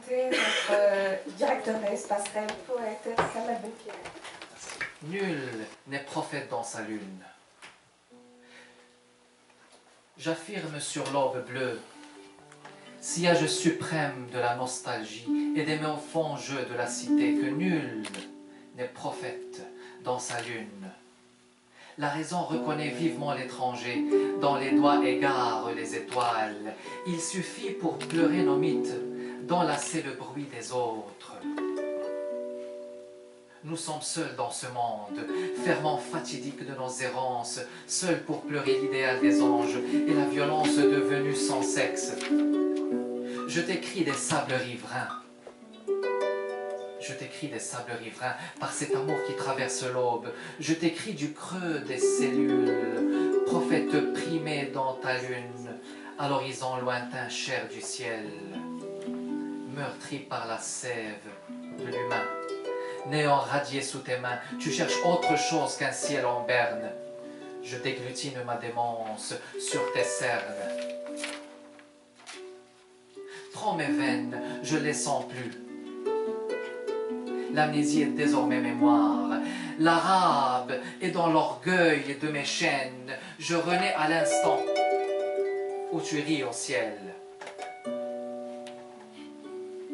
présenter notre directeur de l'espace rêve, poète Samuel Benpierre. Nul n'est prophète dans sa lune. J'affirme sur l'aube bleue, sillage suprême de la nostalgie et des méprofonds jeux de la cité, que nul n'est prophète dans sa lune. La raison reconnaît vivement l'étranger, dans les doigts égare les étoiles. Il suffit pour pleurer nos mythes, d'enlacer le bruit des autres. Nous sommes seuls dans ce monde, ferment fatidique de nos errances, seuls pour pleurer l'idéal des anges et la violence devenue sans sexe. Je t'écris des sables riverains. Je t'écris des sables riverains par cet amour qui traverse l'aube. Je t'écris du creux des cellules, prophète primé dans ta lune, à l'horizon lointain cher du ciel, meurtri par la sève de l'humain. Néant radié sous tes mains, tu cherches autre chose qu'un ciel en berne. Je déglutine ma démence sur tes cernes. Prends mes veines, je les sens plus. L'amnésie est désormais mémoire. L'arabe est dans l'orgueil de mes chaînes. Je renais à l'instant où tu ris au ciel.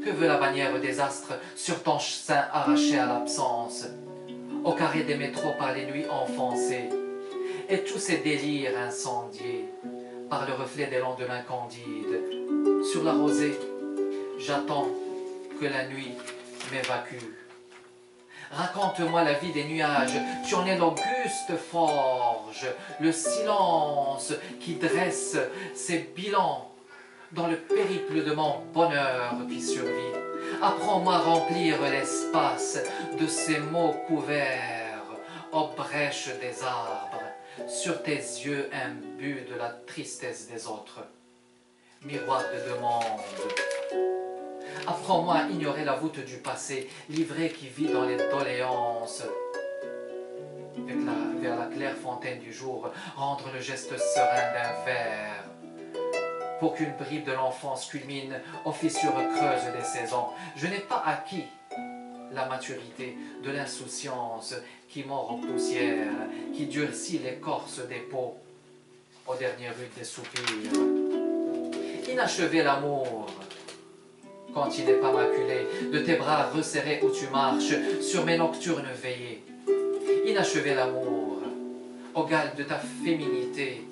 Que veut la bannière des astres sur ton sein arraché à l'absence, au carré des métros par les nuits enfoncées, et tous ces délires incendiés par le reflet des lendemains candides. Sur la rosée, j'attends que la nuit m'évacue. Raconte-moi la vie des nuages, tu en es l'auguste forge, le silence qui dresse ses bilans dans le périple de mon bonheur qui survit. Apprends-moi à remplir l'espace de ces mots couverts aux brèches des arbres, sur tes yeux imbus de la tristesse des autres. Miroir de demande. Apprends-moi à ignorer la voûte du passé, l'ivraie qui vit dans les doléances. Vers la claire fontaine du jour, rendre le geste serein d'un vers. Pour qu'une bribe de l'enfance culmine aux fissures creuses des saisons. Je n'ai pas acquis la maturité de l'insouciance qui mord en poussière, qui durcit l'écorce des peaux aux dernières rudes des soupirs. Inachevé l'amour, quand il n'est pas maculé, de tes bras resserrés où tu marches, sur mes nocturnes veillées. Inachevé l'amour, au galbe de ta féminité,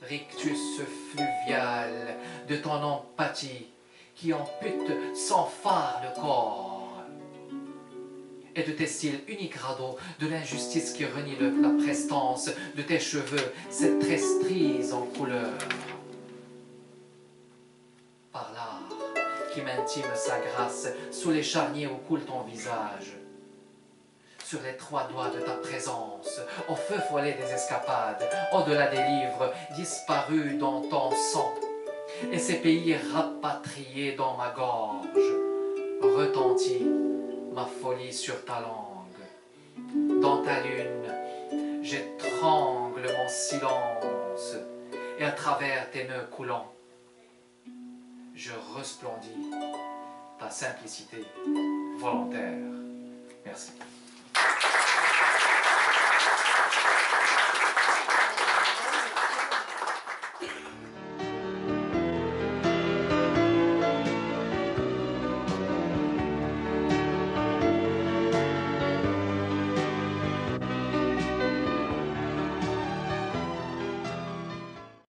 rictus fluvial de ton empathie, qui ampute sans phare le corps, et de tes cils uniques radeaux, de l'injustice qui renie la prestance de tes cheveux, cette trestrise en couleur. Par l'art qui m'intime sa grâce, sous les charniers où coule ton visage, sur les trois doigts de ta présence, au feu follet des escapades, au-delà des livres disparus dans ton sang, et ces pays rapatriés dans ma gorge, retentit ma folie sur ta langue. Dans ta lune, j'étrangle mon silence, et à travers tes nœuds coulants, je resplendis ta simplicité volontaire. Merci.